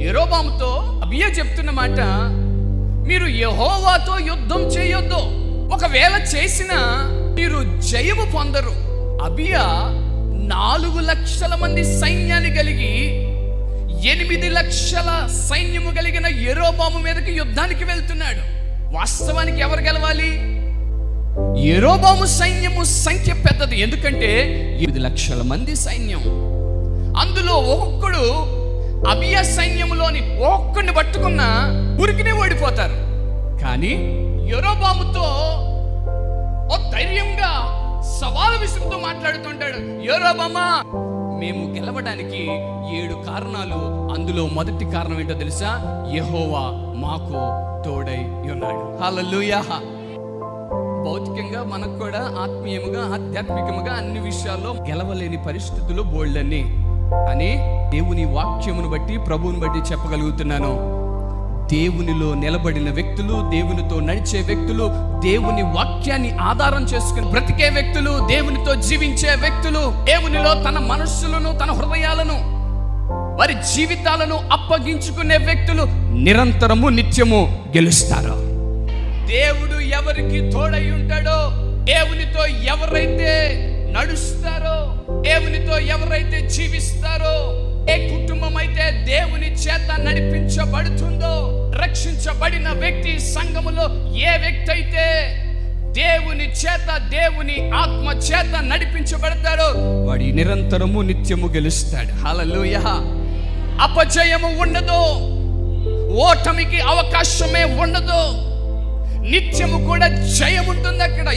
యెరోబాముతో అబియా చెప్తున్న మాట, మీరు యెహోవాతో యుద్ధం చేయొద్దు, ఒకవేళ చేసినా మీరు జయము పొందరు. అబియా 4 లక్షల మంది సైన్యాన్ని కలిగి 8 లక్షల సైన్యము కలిగిన యెరోబాము మీదకి యుద్ధానికి వెళ్తున్నాడు. వాస్తవానికి ఎవరు గెలవాలి? యెరోబాము సైన్యము సంఖ్య పెద్దది, ఎందుకంటే 8 లక్షల మంది సైన్యం. అందులో ఒక్కొక్కడు అబియా సైన్యములోని ఒక్కొక్కడిని పట్టుకున్న ఉరికినే ఓడిపోతారు. కానీ యెరోబాముతో ఓ ధైర్యంగా సవాలు విసురుతూ మాట్లాడుతుంటాడు. యెరోబామా, మేము గెలవడానికి 7 కారణాలు, అందులో మొదటి కారణం ఏంటో తెలుసా? యెహోవా మాకు తోడై ఉన్నాడు. హల్లెలూయా. భౌతికంగా మనకు కూడా ఆత్మీయముగా ఆధ్యాత్మికముగా అన్ని విషయాల్లో గెలవలేని పరిస్థితులు బోల్డన్ని, అని దేవుని వాక్యమును బట్టి ప్రభువుని బట్టి చెప్పగలుగుతున్నాను. దేవునిలో నిలబడిన వ్యక్తులు, దేవునితో నడిచే వ్యక్తులు, దేవుని వాక్యాన్ని ఆధారం చేసుకుని బ్రతికే వ్యక్తులు, దేవునితో జీవించే వ్యక్తులు, దేవునిలో తన మనస్సులను తన హృదయాలను వారి జీవితాలను అప్పగించుకునే వ్యక్తులు నిరంతరము నిత్యము గెలుస్తారు. దేవుడు ఎవరికి తోడై ఉంటాడో, దేవునితో ఎవరైతే నడుస్తారో, దేవునితో ఎవరైతే జీవిస్తారో, ఏ కుటుంబం అయితే దేవుని చేత నడిపించబడుతుందో, రక్షించబడిన వ్యక్తి సంఘములో ఏ వ్యక్తి అయితే దేవుని చేత దేవుని ఆత్మ చేత నడిపించబడతాడో వాడి నిరంతరము నిత్యము గెలుస్తాడు. హల్లెలూయా. అపజయము ఉండదు, ఓటమికి అవకాశమే ఉండదు, నిత్యము కూడా జయం ఉంటుంది అక్కడ.